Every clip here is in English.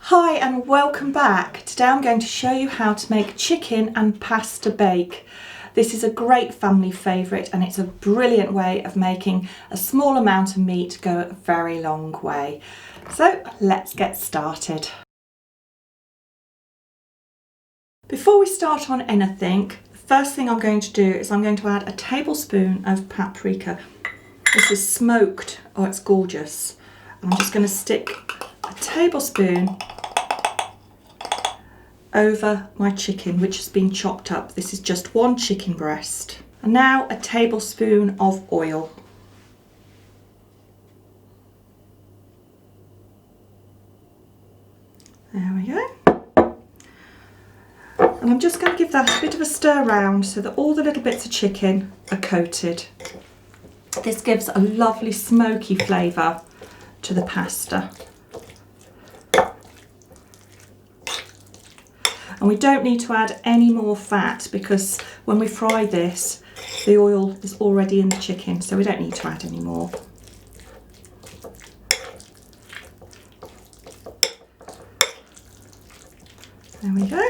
Hi and welcome back. Today I'm going to show you how to make chicken and pasta bake. This is a great family favourite and it's a brilliant way of making a small amount of meat go a very long way. So let's get started. Before we start on anything, the first thing I'm going to do is I'm going to add a tablespoon of paprika. This is smoked. Oh, it's gorgeous. I'm just going to stick a tablespoon over my chicken, which has been chopped up. This is just one chicken breast. And now a tablespoon of oil. There we go. And I'm just going to give that a bit of a stir round so that all the little bits of chicken are coated. This gives a lovely smoky flavour to the pasta. And we don't need to add any more fat because when we fry this, the oil is already in the chicken, so we don't need to add any more. There we go.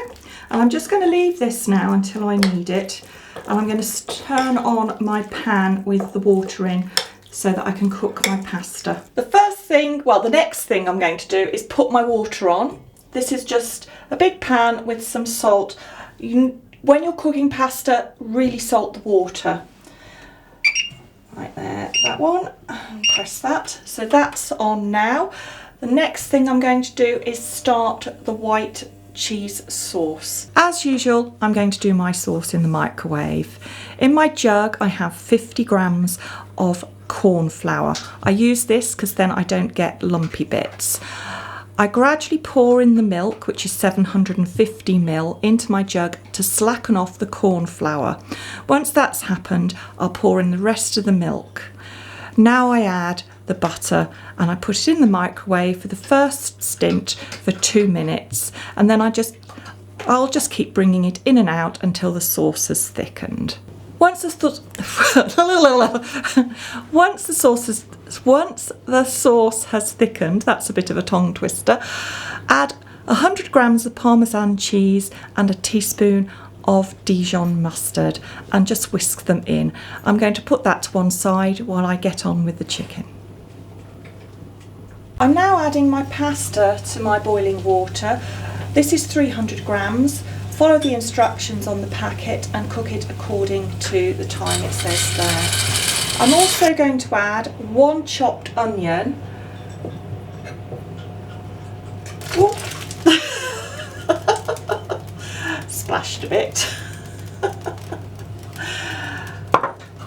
And I'm just going to leave this now until I need it. And I'm going to turn on my pan with the water in so that I can cook my pasta. The next thing I'm going to do is put my water on. This is just a big pan with some salt. When you're cooking pasta, really salt the water. Right there, that one. Press that. So that's on now. The next thing I'm going to do is start the white cheese sauce. As usual, I'm going to do my sauce in the microwave. In my jug, I have 50 grams of corn flour. I use this because then I don't get lumpy bits. I gradually pour in the milk, which is 750 ml, into my jug to slacken off the corn flour. Once that's happened, I'll pour in the rest of the milk. Now I add the butter and I put it in the microwave for the first stint for 2 minutes, and then I'll just keep bringing it in and out until the sauce has thickened. Once the sauce has thickened, that's a bit of a tongue twister, add 100 grams of Parmesan cheese and a teaspoon of Dijon Mustard and just whisk them in. I'm going to put that to one side while I get on with the chicken. I'm now adding my pasta to my boiling water. This is 300 grams. Follow the instructions on the packet and cook it according to the time it says there. I'm also going to add 1 chopped onion. Splashed a bit.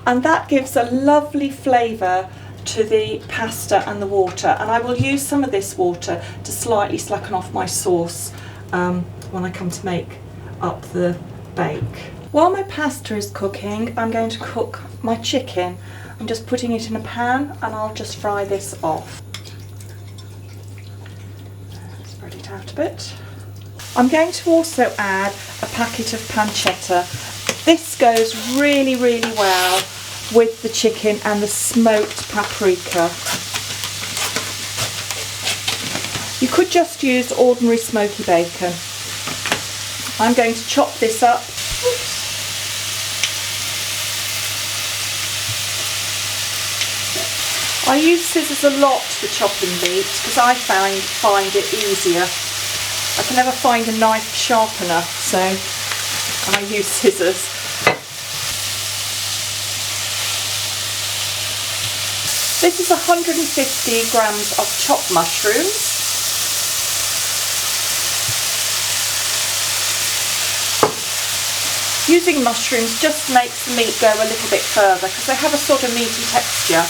And that gives a lovely flavour to the pasta and the water. And I will use some of this water to slightly slacken off my sauce when I come to make up the bake. While my pasta is cooking, I'm going to cook my chicken. I'm just putting it in a pan and I'll just fry this off. Spread it out a bit. I'm going to also add a packet of pancetta. This goes really, really well with the chicken and the smoked paprika. You could just use ordinary smoky bacon. I'm going to chop this up. I use scissors a lot for chopping meat because I find it easier. I can never find a knife sharp enough, so I use scissors. This is 150 grams of chopped mushrooms. Using mushrooms just makes the meat go a little bit further because they have a sort of meaty texture.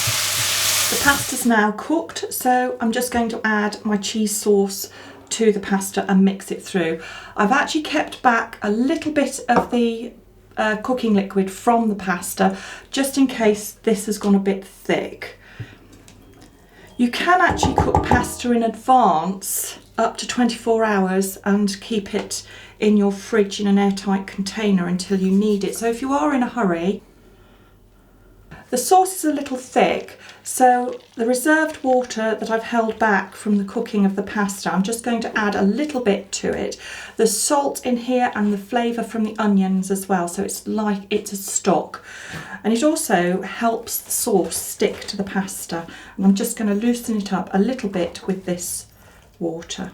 The pasta's now cooked, so I'm just going to add my cheese sauce to the pasta and mix it through. I've actually kept back a little bit of the cooking liquid from the pasta just in case this has gone a bit thick. You can actually cook pasta in advance up to 24 hours and keep it in your fridge in an airtight container until you need it. So if you are in a hurry, The sauce is a little thick, so the reserved water that I've held back from the cooking of the pasta, I'm just going to add a little bit to it. There's salt in here and the flavour from the onions as well, so it's like it's a stock. And it also helps the sauce stick to the pasta. And I'm just going to loosen it up a little bit with this water.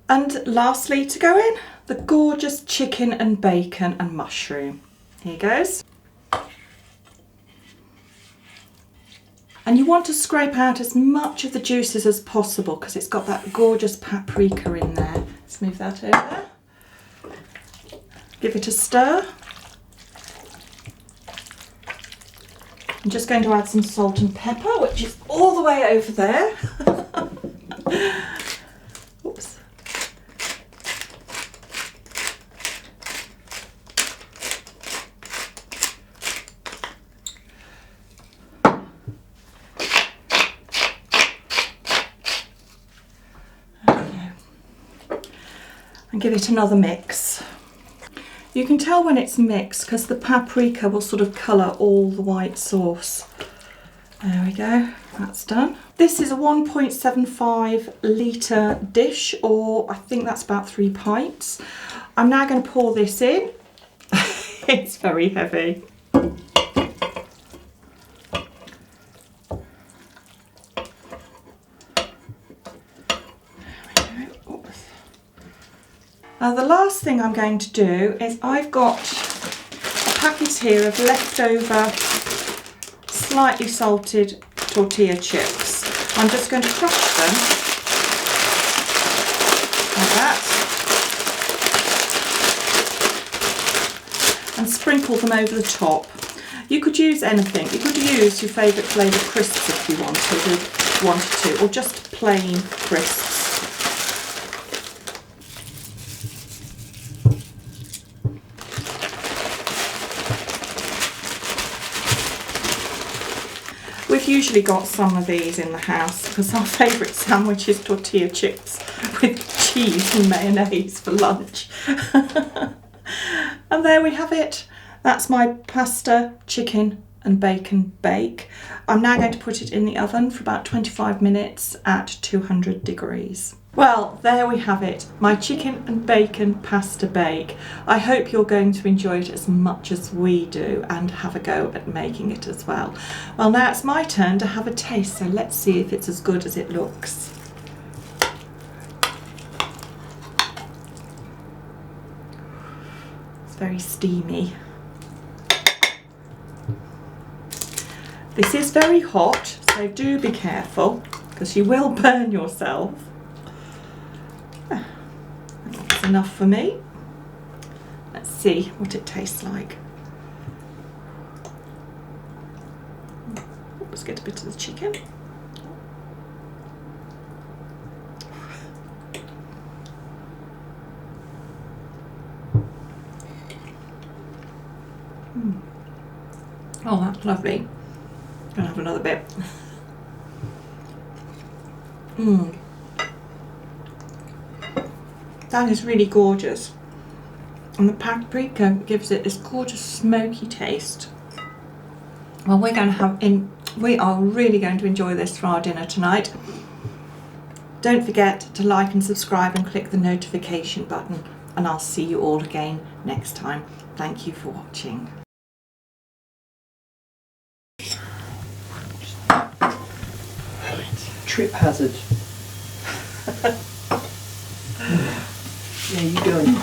And lastly, to go in, the gorgeous chicken and bacon and mushroom. Here goes. And you want to scrape out as much of the juices as possible because it's got that gorgeous paprika in there. Let's move that over. Give it a stir. I'm just going to add some salt and pepper, which is all the way over there. Oops. And give it another mix. You can tell when it's mixed because the paprika will sort of colour all the white sauce. There we go, that's done. This is a 1.75 litre dish, or I think that's about 3 pints. I'm now going to pour this in. It's very heavy. Now the last thing I'm going to do is I've got a packet here of leftover slightly salted tortilla chips. I'm just going to crush them like that and sprinkle them over the top. You could use anything. You could use your favourite flavour crisps if you wanted to, or just plain crisps. We've usually got some of these in the house because our favourite sandwich is tortilla chips with cheese and mayonnaise for lunch. And there we have it. That's my pasta, chicken and bacon bake. I'm now going to put it in the oven for about 25 minutes at 200 degrees. Well, there we have it, my chicken and bacon pasta bake. I hope you're going to enjoy it as much as we do and have a go at making it as well. Well, now it's my turn to have a taste, so let's see if it's as good as it looks. It's very steamy. This is very hot, so do be careful because you will burn yourself. That's enough for me. Let's see what it tastes like. Let's get a bit of the chicken. Oh, that's lovely. Gonna have another bit. That is really gorgeous, and the paprika gives it this gorgeous smoky taste. Well, we are really going to enjoy this for our dinner tonight. Don't forget to like and subscribe and click the notification button, and I'll see you all again next time. Thank you for watching. Trip hazard. Yeah, you go and